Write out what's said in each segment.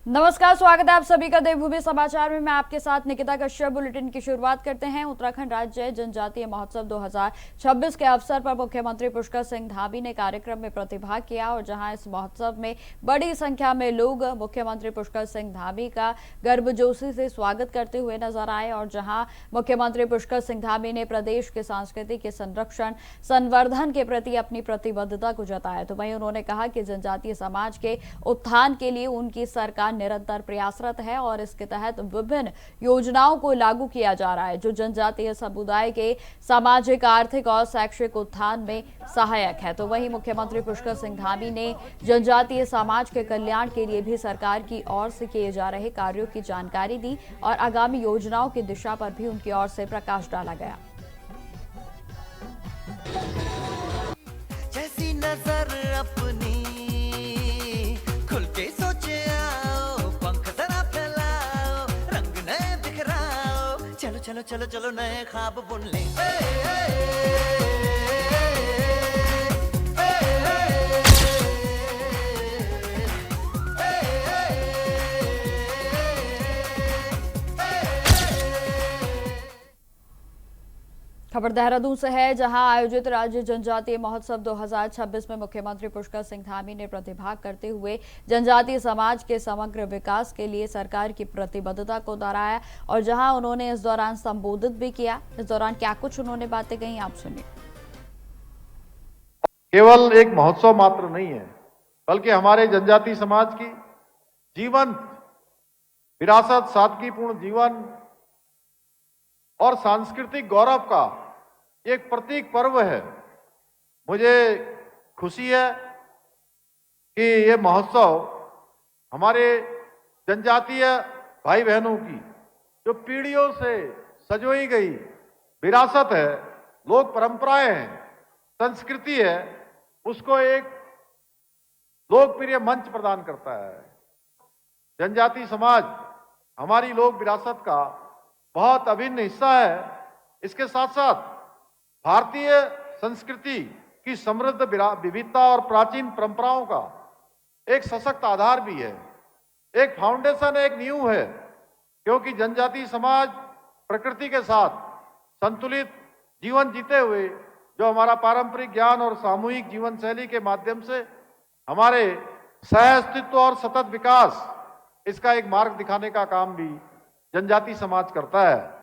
नमस्कार, स्वागत है आप सभी का देवभूमि समाचार में। मैं आपके साथ निकिता कश्यप। बुलेटिन की शुरुआत करते हैं। उत्तराखंड राज्य जनजातीय महोत्सव 2026 के अवसर पर मुख्यमंत्री पुष्कर सिंह धामी ने कार्यक्रम में प्रतिभाग किया और जहां इस महोत्सव में बड़ी संख्या में लोग मुख्यमंत्री पुष्कर सिंह धामी का गर्मजोशी से स्वागत करते हुए नजर आए और जहां मुख्यमंत्री पुष्कर सिंह धामी ने प्रदेश के संस्कृति के संरक्षण संवर्धन के प्रति अपनी प्रतिबद्धता को जताया, तो वहीं उन्होंने कहा कि जनजातीय समाज के उत्थान के लिए उनकी सरकार निरंतर प्रयासरत है और इसके तहत विभिन्न योजनाओं को लागू किया जा रहा है जो जनजातीय समुदाय के सामाजिक, आर्थिक और शैक्षिक उत्थान में सहायक है। तो वहीं मुख्यमंत्री पुष्कर सिंह धामी ने जनजातीय समाज के कल्याण के लिए भी सरकार की ओर से किए जा रहे कार्यों की जानकारी दी और आगामी योजनाओं की दिशा पर भी उनकी ओर से प्रकाश डाला गया। जैसी नजर अपनी खुल के सोचे आओ, पंख जरा फैलाओ, रंग नए बिखराओ, चलो चलो चलो चलो नए ख्वाब बुन ले। खबर देहरादून से है, जहां आयोजित राज्य जनजातीय महोत्सव 2026 में मुख्यमंत्री पुष्कर सिंह धामी ने प्रतिभाग करते हुए जनजातीय समाज के समग्र विकास के लिए सरकार की प्रतिबद्धता को दोहराया और जहां उन्होंने इस दौरान संबोधित भी किया। इस दौरान क्या कुछ उन्होंने बातें कही, आप सुनिए। केवल एक महोत्सव मात्र नहीं है, बल्कि हमारे जनजातीय समाज की जीवंत विरासत, सादगीपूर्ण जीवन और सांस्कृतिक गौरव का एक प्रतीक पर्व है। मुझे खुशी है कि ये महोत्सव हमारे जनजातीय भाई बहनों की जो पीढ़ियों से सजोई गई विरासत है, लोक परंपराएं हैं, संस्कृति है, उसको एक लोकप्रिय मंच प्रदान करता है। जनजातीय समाज हमारी लोक विरासत का बहुत अभिन्न हिस्सा है। इसके साथ साथ भारतीय संस्कृति की समृद्ध विविधता और प्राचीन परंपराओं का एक सशक्त आधार भी है, एक फाउंडेशन, एक नींव है, क्योंकि जनजातीय समाज प्रकृति के साथ संतुलित जीवन जीते हुए जो हमारा पारंपरिक ज्ञान और सामूहिक जीवन शैली के माध्यम से हमारे सह अस्तित्व और सतत विकास, इसका एक मार्ग दिखाने का काम भी जनजातीय समाज करता है।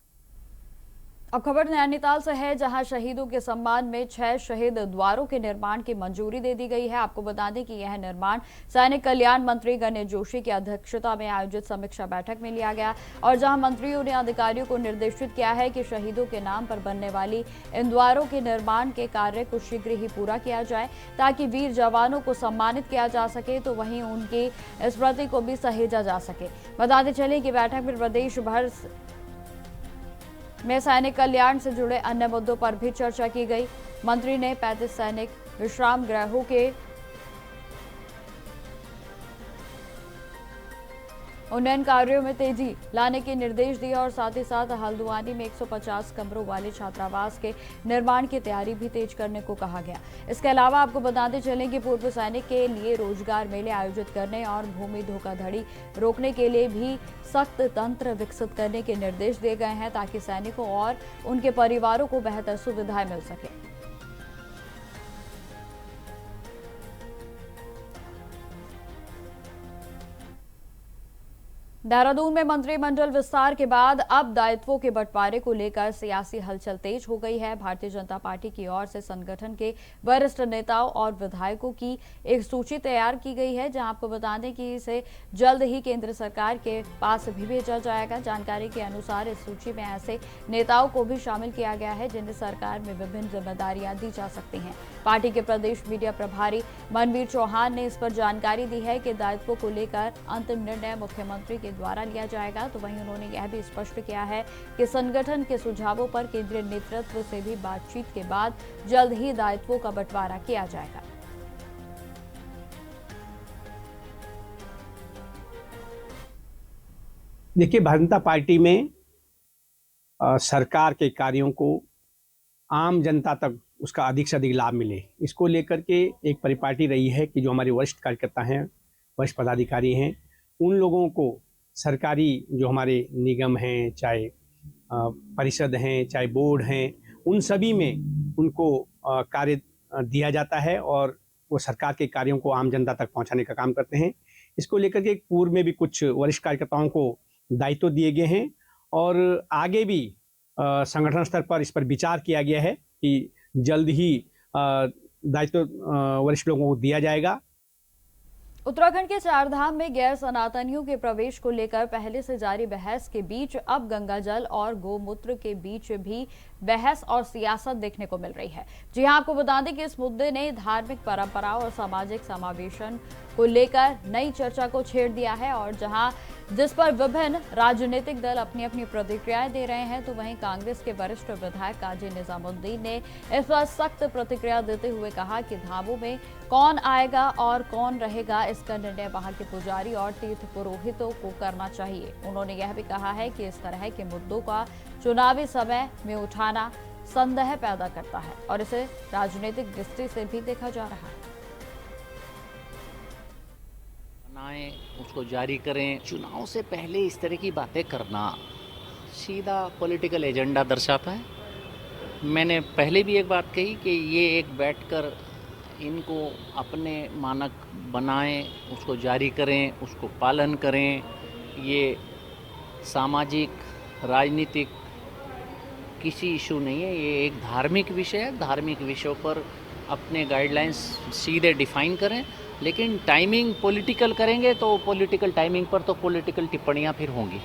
अब खबर नैनीताल से है, जहां शहीदों के सम्मान में 6 शहीद द्वारों के निर्माण की मंजूरी दे दी गई है। आपको बता दें कि यह निर्माण सैनिक कल्याण मंत्री गणेश जोशी की अध्यक्षता में आयोजित समीक्षा बैठक में लिया गया और जहां मंत्रियों ने अधिकारियों को निर्देशित किया है कि शहीदों के नाम पर बनने वाली इन द्वारों के निर्माण के कार्य को शीघ्र ही पूरा किया जाए ताकि वीर जवानों को सम्मानित किया जा सके, तो वहीं उनकी स्मृति को भी सहेजा जा सके। बताते चले कि बैठक में प्रदेश भर में सैनिक कल्याण से जुड़े अन्य मुद्दों पर भी चर्चा की गई। मंत्री ने 35 सैनिक विश्राम गृहों के उन्नयन कार्यों में तेजी लाने के निर्देश दिए और साथ ही साथ हल्द्वानी में 150 कमरों वाले छात्रावास के निर्माण की तैयारी भी तेज करने को कहा गया। इसके अलावा आपको बताते चलें कि पूर्व सैनिक के लिए रोजगार मेले आयोजित करने और भूमि धोखाधड़ी रोकने के लिए भी सख्त तंत्र विकसित करने के निर्देश दिए गए हैं ताकि सैनिकों और उनके परिवारों को बेहतर सुविधाएं मिल सके। देहरादून में मंत्रिमंडल विस्तार के बाद अब दायित्वों के बंटवारे को लेकर सियासी हलचल तेज हो गई है। भारतीय जनता पार्टी की ओर से संगठन के वरिष्ठ नेताओं और विधायकों की एक सूची तैयार की गई है, जहां आपको बता दें कि इसे जल्द ही केंद्र सरकार के पास भी भेजा जाएगा। जानकारी के अनुसार इस सूची में ऐसे नेताओं को भी शामिल किया गया है जिन्हें सरकार में विभिन्न जिम्मेदारियां दी जा सकती हैं। पार्टी के प्रदेश मीडिया प्रभारी मनवीर चौहान ने इस पर जानकारी दी है कि दायित्वों को लेकर अंतिम निर्णय मुख्यमंत्री के द्वारा लिया जाएगा। तो वहीं उन्होंने यह भी स्पष्ट किया है कि संगठन के सुझावों पर केंद्रीय नेतृत्व से भी बातचीत के बाद जल्द ही दायित्वों का बंटवारा किया जाएगा। देखिए, भारतीय जनता पार्टी में सरकार के कार्यों को आम जनता तक उसका अधिक से अधिक लाभ मिले, इसको लेकर के एक परिपाटी रही है कि जो हमारे वरिष्ठ कार्यकर्ता हैं, वरिष्ठ पदाधिकारी हैं, उन लोगों को सरकारी जो हमारे निगम हैं, चाहे परिषद हैं, चाहे बोर्ड हैं, उन सभी में उनको कार्य दिया जाता है और वो सरकार के कार्यों को आम जनता तक पहुंचाने का काम करते हैं। इसको लेकर के पूर्व में भी कुछ वरिष्ठ कार्यकर्ताओं को दायित्व दिए गए हैं और आगे भी संगठन स्तर पर इस पर विचार किया गया है कि जल्द ही दायित्व वरिष्ठ लोगों को दिया जाएगा। उत्तराखंड के चारधाम में गैर सनातनियों के प्रवेश को लेकर पहले से जारी बहस के बीच अब गंगाजल और गोमूत्र के बीच भी बहस और सियासत देखने को मिल रही है। जी हां, आपको बता दें कि इस मुद्दे ने धार्मिक परंपराओं और सामाजिक समावेशन को लेकर नई चर्चा को छेड़ दिया है और जिस पर विभिन्न राजनीतिक दल अपनी अपनी प्रतिक्रियाएं दे रहे हैं, तो वहीं कांग्रेस के वरिष्ठ विधायक काजी निजामुद्दीन ने इस पर सख्त प्रतिक्रिया देते हुए कहा कि धामों में कौन आएगा और कौन रहेगा, इसका निर्णय वहां के पुजारी और तीर्थ पुरोहितों को करना चाहिए। उन्होंने यह भी कहा है कि इस तरह के मुद्दों का चुनावी समय में उठाना संदेह पैदा करता है और इसे राजनीतिक दृष्टि से भी देखा जा रहा है। बनाएं, उसको जारी करें। चुनाव से पहले इस तरह की बातें करना सीधा पॉलिटिकल एजेंडा दर्शाता है। मैंने पहले भी एक बात कही कि ये एक बैठकर इनको अपने मानक बनाएं, उसको जारी करें, उसको पालन करें। ये सामाजिक, राजनीतिक किसी इशू नहीं है, ये एक धार्मिक विषय है। धार्मिक विषयों पर अपने गाइडलाइंस सीधे डिफाइन करें, लेकिन टाइमिंग पॉलिटिकल करेंगे तो पॉलिटिकल टाइमिंग पर तो पॉलिटिकल टिप्पणियां फिर होंगी।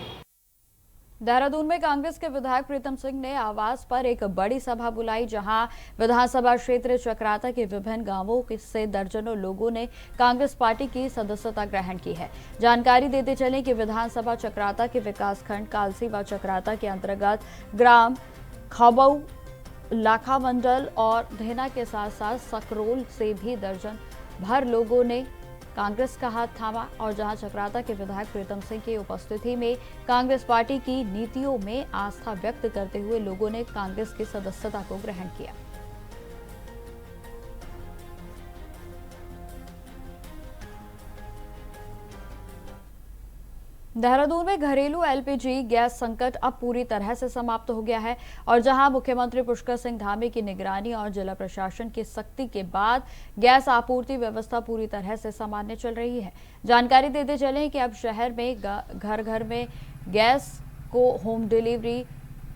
देहरादून में कांग्रेस के विधायक प्रीतम सिंह ने आवास पर एक बड़ी सभा बुलाई, जहां विधानसभा क्षेत्र चक्राता के विभिन्न गांवों से दर्जनों लोगों ने कांग्रेस पार्टी की सदस्यता ग्रहण की है। जानकारी देते चलें कि विधानसभा चक्राता के विकासखंड कालसी व चक्राता के अंतर्गत ग्राम खबऊ, लाखा मंडल और धेना के साथ साथ सकरोल से भी दर्जन भर लोगों ने कांग्रेस का हाथ थामा और जहां चक्राता के विधायक प्रीतम सिंह की उपस्थिति में कांग्रेस पार्टी की नीतियों में आस्था व्यक्त करते हुए लोगों ने कांग्रेस की सदस्यता को ग्रहण किया। देहरादून में घरेलू एलपीजी गैस संकट अब पूरी तरह से समाप्त हो गया है और जहां मुख्यमंत्री पुष्कर सिंह धामी की निगरानी और जिला प्रशासन की सख्ती के बाद गैस आपूर्ति व्यवस्था पूरी तरह से सामान्य चल रही है। जानकारी देते चलें कि अब शहर में घर घर में गैस को होम डिलीवरी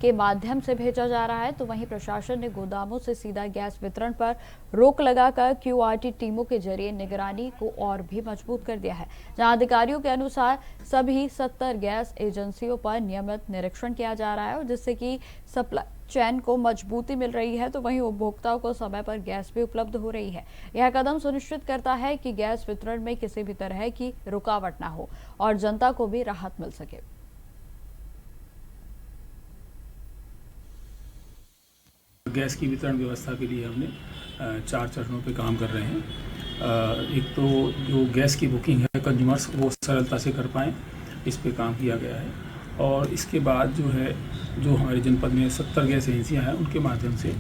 के माध्यम से भेजा जा रहा है, तो वहीं प्रशासन ने गोदामों से सीधा गैस वितरण पर रोक लगाकर क्यूआरटी टीमों के जरिए निगरानी को और भी मजबूत कर दिया है। जहां अधिकारियों के अनुसार सभी 70 गैस एजेंसियों पर नियमित निरीक्षण किया जा रहा है और जिससे कि सप्लाई चैन को मजबूती मिल रही है, तो वहीं उपभोक्ताओं को समय पर गैस भी उपलब्ध हो रही है। यह कदम सुनिश्चित करता है कि गैस वितरण में किसी भी तरह की रुकावट न हो और जनता को भी राहत मिल सके। गैस की वितरण व्यवस्था के लिए हमने 4 चरणों पे काम कर रहे हैं। एक तो जो गैस की बुकिंग है कंज्यूमर्स वो सरलता से कर पाएँ, इस पे काम किया गया है। और इसके बाद जो हमारे जनपद में 70 गैस एजेंसियाँ हैं, उनके माध्यम से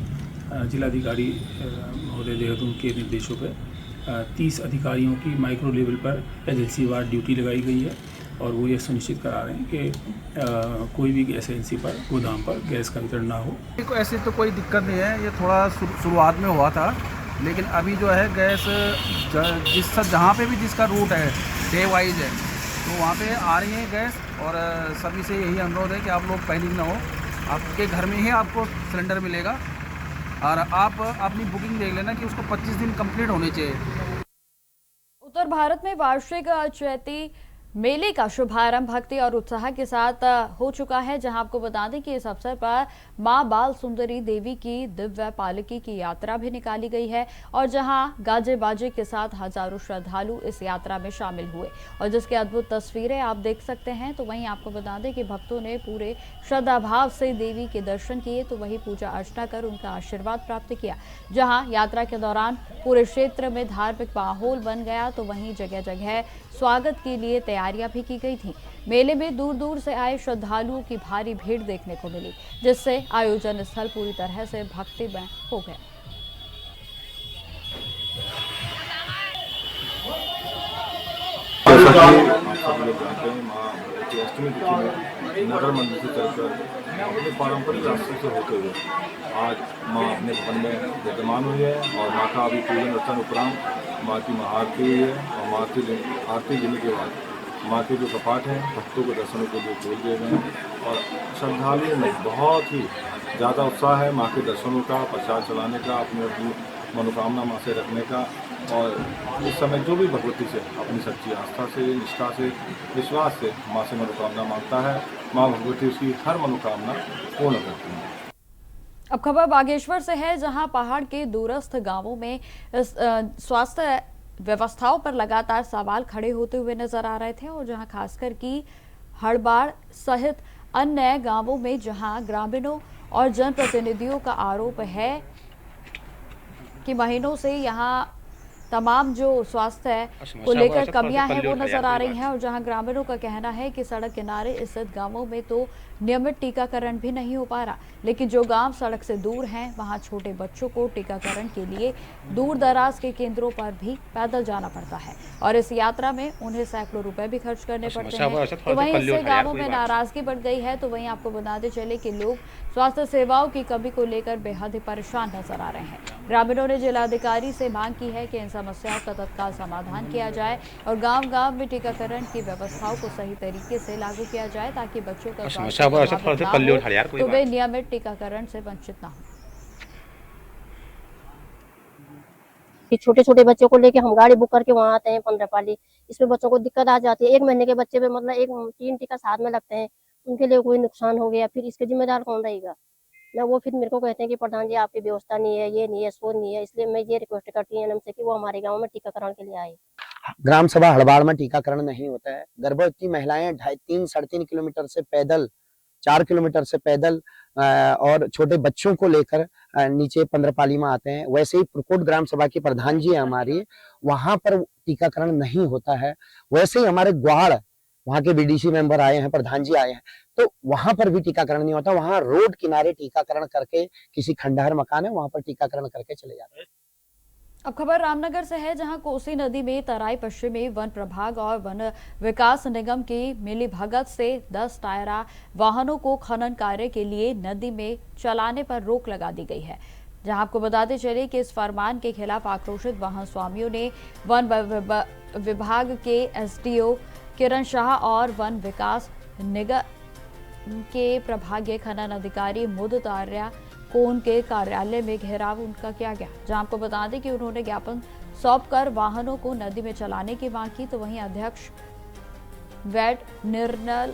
जिलाधिकारी महोदय देहरादून के निर्देशों पर 30 अधिकारियों की माइक्रो लेवल पर एजेंसी वार ड्यूटी लगाई गई है और वो ये सुनिश्चित करा रहे हैं कि कोई भी गैस एजेंसी पर गोदाम पर गैस का वितरण ना हो। ऐसी तो कोई दिक्कत नहीं है, ये थोड़ा शुरुआत में हुआ था, लेकिन अभी जो है गैस जहाँ पे भी जिसका रूट है डे वाइज है, तो वहाँ पे आ रही है गैस। और सभी से यही अनुरोध है कि आप लोग पैनिक ना हो, आपके घर में ही आपको सिलेंडर मिलेगा और आप अपनी बुकिंग देख लेना कि उसको 25 दिन कंप्लीट होने चाहिए। उत्तर भारत में वार्षिक चैती मेले का शुभारंभ भक्ति और उत्साह के साथ हो चुका है, जहां आपको बता दें कि इस अवसर पर मां बाल सुंदरी देवी की दिव्य पालकी की यात्रा भी निकाली गई है और जहां गाजे बाजे के साथ हजारों श्रद्धालु इस यात्रा में शामिल हुए और जिसकी अद्भुत तस्वीरें आप देख सकते हैं। तो वहीं आपको बता दें कि भक्तों ने पूरे श्रद्धा भाव से देवी के दर्शन किए, तो वहीं पूजा अर्चना कर उनका आशीर्वाद प्राप्त किया। जहाँ यात्रा के दौरान पूरे क्षेत्र में धार्मिक माहौल बन गया, तो वहीं जगह जगह स्वागत के लिए तैयारियां भी की गई थी। मेले में दूर दूर से आए श्रद्धालुओं की भारी भीड़ देखने को मिली, जिससे आयोजन स्थल पूरी तरह से भक्तिमय हो गया। जैसा कि आप सब लोग जानते हैं, माँ भगवती अष्टमी तिथि में नगर मंदिर से चलकर अपने पारंपरिक रास्ते से होते हुए आज माँ अपने भवन में विद्यमान हुई है और माँ का अभी पूजन अर्चन उपरांत माँ की महाआरती हुई है और माँ की आरती देने के बाद माँ के जो कपाट हैं भक्तों को दर्शनों के लिए खोल दिए गए हैं और श्रद्धालुओं में बहुत ही ज़्यादा उत्साह है माँ के दर्शनों का, प्रसाद चलाने का, अपनी अपनी मनोकामना माँ से रखने का। और इस समय जो भी भगवती से अपनी सच्ची आस्था से, निष्ठा से, विश्वास से माँ से मनोकामना मांगता है, माँ भगवती उसकी हर मनोकामना पूर्ण करती है। अब खबर बागेश्वर से है, जहां पहाड़ के दूरस्थ गांवों में स्वास्थ्य व्यवस्थाओं पर लगातार सवाल खड़े होते हुए नजर आ रहे थे और जहां खासकर की हड़बाड़ सहित अन्य गांवों में जहां ग्रामीणों और जनप्रतिनिधियों का आरोप है कि महीनों से यहां तमाम जो स्वास्थ्य को लेकर कमियां हैं वो नजर आ रही हैं और जहां ग्रामीणों का कहना है कि सड़क किनारे स्थित गांवों में तो नियमित टीकाकरण भी नहीं हो पा रहा, लेकिन जो गांव सड़क से दूर हैं वहां छोटे बच्चों को टीकाकरण के लिए दूर दराज के केंद्रों पर भी पैदल जाना पड़ता है और इस यात्रा में उन्हें सैकड़ों रुपए भी खर्च करने पड़ते हैं। तो वहीं इससे गाँवों में नाराजगी बढ़ गई है। तो वहीं आपको बताते चले कि लोग स्वास्थ्य सेवाओं की कमी को लेकर बेहद ही परेशान नजर आ रहे हैं। ग्रामीणों ने जिलाधिकारी से मांग की है कि इन समस्याओं का तत्काल समाधान किया जाए और गांव-गांव में टीकाकरण की व्यवस्थाओं को सही तरीके से लागू किया जाए ताकि बच्चों का स्वास्थ्य तो वे नियमित टीकाकरण से वंचित न हो। छोटे छोटे बच्चों को लेके हम गाड़ी बुक करके वहाँ आते हैं 15 पाली, इसमें बच्चों को दिक्कत आ जाती है। 1 महीने के बच्चे पे मतलब 3 टीका साथ में लगते हैं, उनके लिए कोई नुकसान हो गया फिर इसके जिम्मेदार कौन रहेगा? ना वो फिर मेरे को कहते हैं कि प्रधान जी आपकी व्यवस्था नहीं है, ये नहीं है, सो नहीं है। इसलिए मैं ये रिक्वेस्ट करती हूँ एनएम से कि वो हमारे गाँव में टीकाकरण के लिए आए। ग्राम सभा हड़बाड़ में टीकाकरण नहीं होता है। गर्भवती महिलाएं 3.5-3.5 किलोमीटर से पैदल, 4 किलोमीटर से पैदल और छोटे बच्चों को लेकर नीचे 15 पाली में आते हैं। वैसे ही प्रकोट ग्राम सभा की प्रधान जी है हमारी, वहां पर टीकाकरण नहीं होता है। वैसे ही हमारे ग्वाड़ वहां के बीडीसी मेंबर आए हैं, प्रधान जी आए हैं, तो वहां पर भी टीकाकरण नहीं होता। वहां रोड किनारे टीकाकरण करके, किसी खंडहर मकान है वहां पर टीकाकरण करके चले जाते हैं। अब खबर रामनगर से है, जहां कोसी नदी में तराई पश्चिमी वन प्रभाग और वन विकास निगम की मिलीभगत से 10 टायरा वाहनों को खनन कार्य के लिए नदी में चलाने पर रोक लगा दी गई है। जहां आपको बताते चले कि इस फरमान के खिलाफ आक्रोशित वाहन स्वामियों ने वन विभाग के एसडीओ किरण शाह और वन विकास निगम के प्रभागीय खनन अधिकारी मुदत आर्या को उनके कार्यालय में घेराव उनका किया गया, जहां आपको बता दें कि उन्होंने ज्ञापन सौंपकर वाहनों को नदी में चलाने की मांग की। तो वहीं अध्यक्ष वेट निर्नल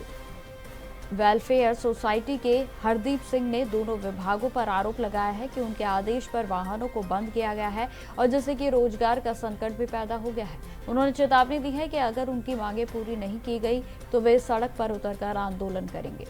वेलफेयर सोसाइटी के हरदीप सिंह ने दोनों विभागों पर आरोप लगाया है कि उनके आदेश पर वाहनों को बंद किया गया है और जिससे कि रोजगार का संकट भी पैदा हो गया है। उन्होंने चेतावनी दी है कि अगर उनकी मांगें पूरी नहीं की गई तो वे सड़क पर उतरकर आंदोलन करेंगे।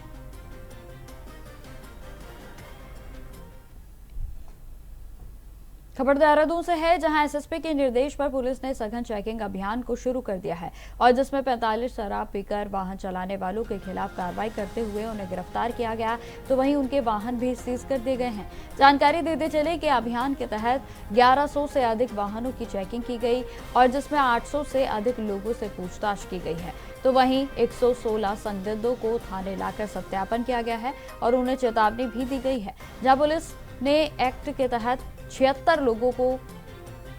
खबर देहरादून से है, जहां एसएसपी के निर्देश पर पुलिस ने सघन चेकिंग अभियान को शुरू कर दिया है और जिसमें 45 शराब पीकर वाहन चलाने वालों के खिलाफ कार्रवाई करते हुए उन्हें गिरफ्तार किया गया। तो वहीं उनके वाहन भी सीज कर दिए गए हैं। जानकारी देते चले कि अभियान के तहत 1100 से अधिक वाहनों की चेकिंग की गई और जिसमें 800 से अधिक लोगों से पूछताछ की गई है। तो वहीं 116 संदिग्धों को थाने लाकर सत्यापन किया गया है और उन्हें चेतावनी भी दी गई है, जहां पुलिस ने एक्ट के तहत 76 लोगों को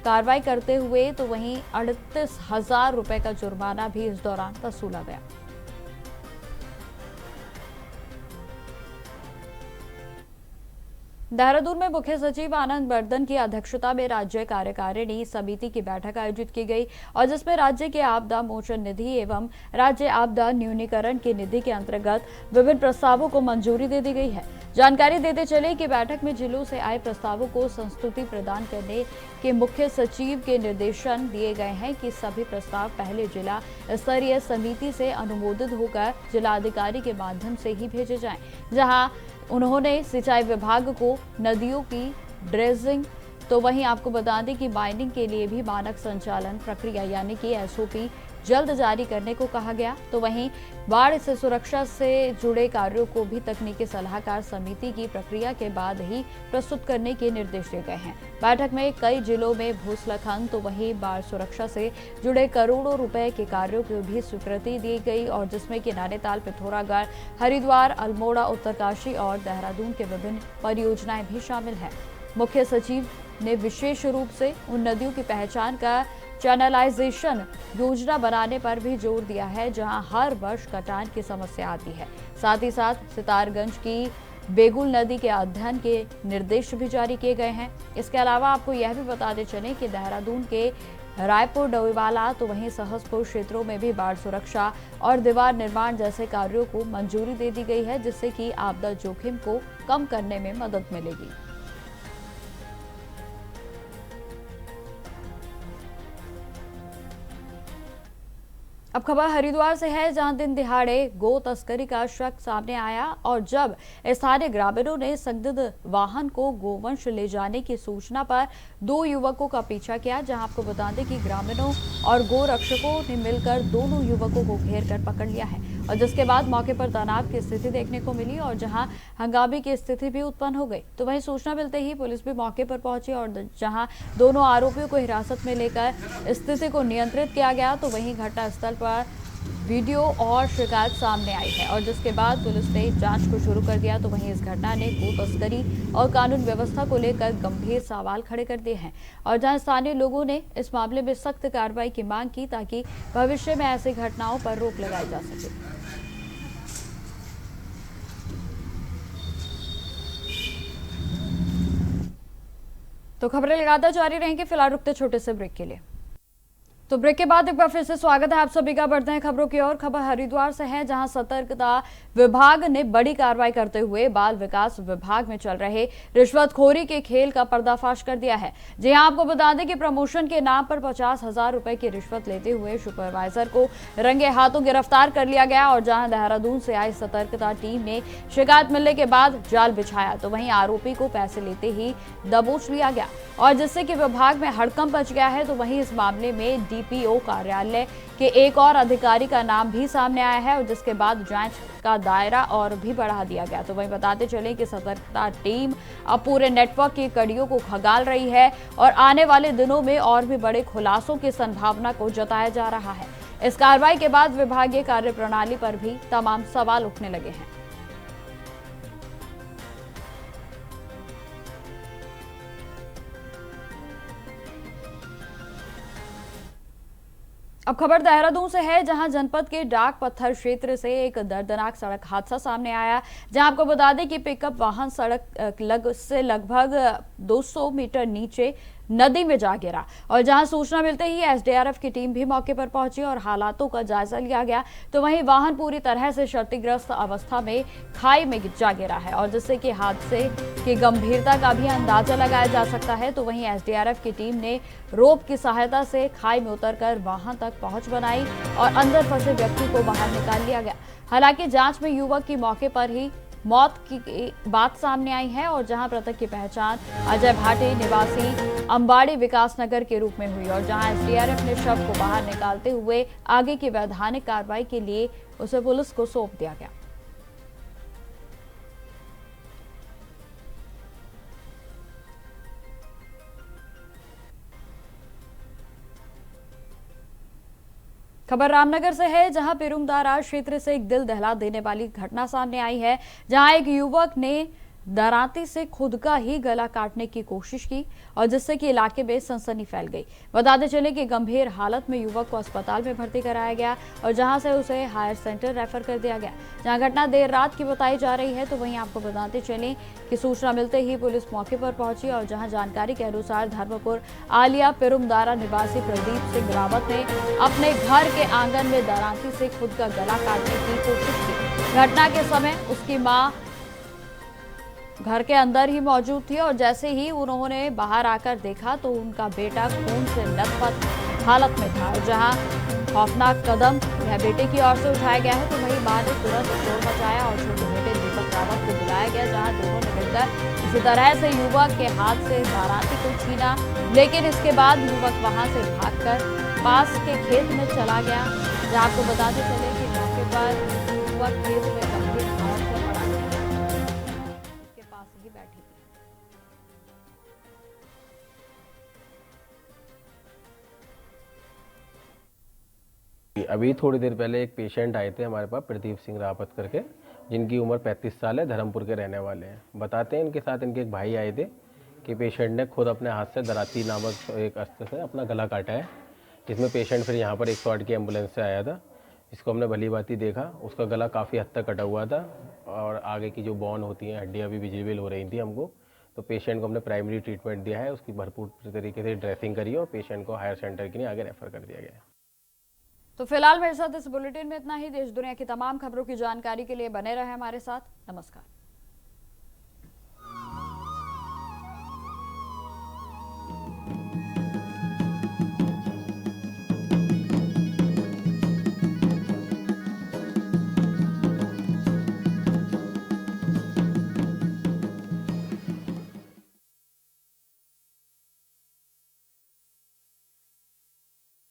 कार्रवाई करते हुए तो वहीं 38,000 रुपए का जुर्माना भी इस दौरान वसूला गया। देहरादून में मुख्य सचिव आनंद वर्धन की अध्यक्षता में राज्य कार्यकारिणी समिति की बैठक आयोजित की गई और जिसमें राज्य के आपदा मोचन निधि एवं राज्य आपदा न्यूनीकरण की निधि के अंतर्गत विभिन्न प्रस्तावों को मंजूरी दे दी गई है। जानकारी देते चले कि बैठक में जिलों से आए प्रस्तावों को संस्तुति प्रदान करने के मुख्य सचिव के निर्देशन दिए गए हैं कि सभी प्रस्ताव पहले जिला स्तरीय समिति से अनुमोदित होकर जिलाधिकारी के माध्यम से ही भेजे जाएं, जहां उन्होंने सिंचाई विभाग को नदियों की ड्रेजिंग, तो वहीं आपको बता दें कि माइनिंग के लिए भी मानक संचालन प्रक्रिया यानी कि एसओपी जल्द जारी करने को कहा गया। तो वहीं बाढ़ से सुरक्षा से जुड़े कार्यों को भी तकनीकी सलाहकार समिति की प्रक्रिया के बाद ही प्रस्तुत करने के निर्देश दिए गए हैं। बैठक में कई जिलों में भूस्खलन तो वहीं बाढ़ सुरक्षा से जुड़े करोड़ों रुपए के कार्यों को भी स्वीकृति दी गई, और जिसमें कि नैनीताल, पिथौरागढ़, हरिद्वार, अल्मोड़ा, उत्तरकाशी और देहरादून के विभिन्न परियोजनाएं भी शामिल हैं। मुख्य सचिव ने विशेष रूप से उन नदियों की पहचान का चैनलाइजेशन योजना बनाने पर भी जोर दिया है जहां हर वर्ष कटान की समस्या आती है। साथ ही साथ सितारगंज की बेगुल नदी के अध्ययन के निर्देश भी जारी किए गए हैं। इसके अलावा आपको यह भी बताते चलें कि देहरादून के रायपुर, डोईवाला तो वहीं सहसपुर क्षेत्रों में भी बाढ़ सुरक्षा और दीवार निर्माण जैसे कार्यों को मंजूरी दे दी गई है, जिससे कि आपदा जोखिम को कम करने में मदद मिलेगी। अब खबर हरिद्वार से है, जहां दिन दिहाड़े गो तस्करी का शक सामने आया और जब स्थानीय ग्रामीणों ने संदिग्ध वाहन को गोवंश ले जाने की सूचना पर 2 युवकों का पीछा किया। जहां आपको बता दें कि ग्रामीणों और गो रक्षकों ने मिलकर दोनों युवकों को घेर कर पकड़ लिया है, और जिसके बाद मौके पर तनाव की स्थिति देखने को मिली और जहां हंगामे की स्थिति भी उत्पन्न हो गई। तो वहीं सूचना मिलते ही पुलिस भी मौके पर पहुंची और जहां दोनों आरोपियों को हिरासत में लेकर स्थिति को नियंत्रित किया गया। तो वहीं घटनास्थल पर वीडियो और शिकायत सामने आई है, और जिसके बाद पुलिस ने जांच को शुरू कर दिया। तो वहीं इस घटना ने गो तस्करी और कानून व्यवस्था को लेकर गंभीर सवाल खड़े कर दिए हैं, और जहां स्थानीय लोगों ने इस मामले में सख्त कार्रवाई की मांग की ताकि भविष्य में ऐसी घटनाओं पर रोक लगाई जा सके। तो खबरें लगातार जारी रहेंगी, फिलहाल रुकते छोटे से ब्रेक के लिए। तो ब्रेक के बाद एक बार फिर से स्वागत है आप सभी का। बढ़ते हैं खबरों की ओर। खबर हरिद्वार से है, जहां सतर्कता विभाग ने बड़ी कार्रवाई करते हुए बाल विकास विभाग में चल रहे रिश्वतखोरी के खेल का पर्दाफाश कर दिया है। जी हां, आपको बता दें कि प्रमोशन के नाम पर 50,000 रुपए की रिश्वत लेते हुए सुपरवाइजर को रंगे हाथों गिरफ्तार कर लिया गया, और जहां देहरादून से आई सतर्कता टीम ने शिकायत मिलने के बाद जाल बिछाया। तो वहीं आरोपी को पैसे लेते ही दबोच लिया गया, और जिससे कि विभाग में हड़कंप मच गया है। तो वहीं इस मामले में डीपीओ कार्यालय के एक और अधिकारी का नाम भी सामने आया है, और जिसके बाद जांच का दायरा और भी बढ़ा दिया गया। तो वहीं बताते चलें कि सतर्कता टीम अब पूरे नेटवर्क की कड़ियों को खंगाल रही है, और आने वाले दिनों में और भी बड़े खुलासों की संभावना को जताया जा रहा है। इस कार्रवाई के बाद विभागीय कार्यप्रणाली पर भी तमाम सवाल उठने लगे हैं। अब खबर देहरादून से है, जहां जनपद के डाक पत्थर क्षेत्र से एक दर्दनाक सड़क हादसा सामने आया। जहां आपको बता दें कि पिकअप वाहन सड़क से लगभग 200 मीटर नीचे नदी में जा गिरा, और जहां सूचना मिलते ही एसडीआरएफ की टीम भी मौके पर पहुंची और हालातों का जायजा लिया गया। तो वहीं वाहन पूरी तरह से क्षतिग्रस्त अवस्था में खाई में जा गिरा है, और जिससे कि हादसे की गंभीरता का भी अंदाजा लगाया जा सकता है। तो वहीं एसडीआरएफ की टीम ने रोप की सहायता से खाई में उतरकर वाहन तक पहुंच बनाई और अंदर फंसे व्यक्ति को बाहर निकाल लिया गया। हालांकि जांच में युवक की मौके पर ही मौत की बात सामने आई है, और जहां मृतक की पहचान अजय भाटे निवासी अंबाड़ी विकास नगर के रूप में हुई, और जहां एसडीआरएफ ने शव को बाहर निकालते हुए आगे की वैधानिक कार्रवाई के लिए उसे पुलिस को सौंप दिया गया। खबर रामनगर से है, जहां पिरुमदारा क्षेत्र से एक दिल दहला देने वाली घटना सामने आई है, जहां एक युवक ने दरांती से खुद का ही गला काटने की कोशिश की, और जिससे कि इलाके में सनसनी फैल गई। बताते चले कि गंभीर हालत में युवक को अस्पताल में भर्ती कराया गया, और जहां से उसे हायर सेंटर रेफर कर दिया गया, जहां घटना देर रात की बताई जा रही है। तो वहीं आपको बताते चलें कि सूचना मिलते ही पुलिस मौके पर पहुंची, और जहां जानकारी के अनुसार धर्मपुर आलिया पिरुमदारा निवासी प्रदीप सिंह रावत ने अपने घर के आंगन में दरांती से खुद का गला काटने की कोशिश की। घटना के समय उसकी मां घर के अंदर ही मौजूद थी, और जैसे ही उन्होंने बाहर आकर देखा तो उनका बेटा खून से लथपथ हालत में था, जहां खौफनाक कदम यह बेटे की ओर से उठाया गया है। तो वहीं मां ने तुरंत शोर मचाया और छोटे बेटे दीपक रावत को बुलाया गया, जहां दोनों ने मिलकर इसी तरह से युवक के हाथ से दरांती को छीना, लेकिन इसके बाद युवक वहां से भागकर पास के खेत में चला गया। जहां आपको बताते चले कि मौके पर युवक खेत में गंभीर हालत में पड़ा गया, उसके पास ही बैठी थी। अभी थोड़ी देर पहले एक पेशेंट आए थे हमारे पास, प्रदीप सिंह रावत करके, जिनकी उम्र 35 साल है, धर्मपुर के रहने वाले हैं। बताते हैं इनके साथ इनके एक भाई आए थे कि पेशेंट ने खुद अपने हाथ से दराती नामक एक अस्त्र से अपना गला काटा है। इसमें पेशेंट फिर यहाँ पर 108 की एम्बुलेंस से आया था। इसको हमने भली भांति देखा, उसका गला काफ़ी हद तक कटा हुआ था और आगे की जो बोन होती हैं, हड्डियाँ भी विजिबल हो रही थी हमको। तो पेशेंट को हमने प्राइमरी ट्रीटमेंट दिया है, उसकी भरपूर तरीके से ड्रेसिंग करी और पेशेंट को हायर सेंटर के लिए आगे रेफर कर दिया गया है। तो फिलहाल मेरे साथ इस बुलेटिन में इतना ही। देश दुनिया की तमाम खबरों की जानकारी के लिए बने रहे हमारे साथ। नमस्कार।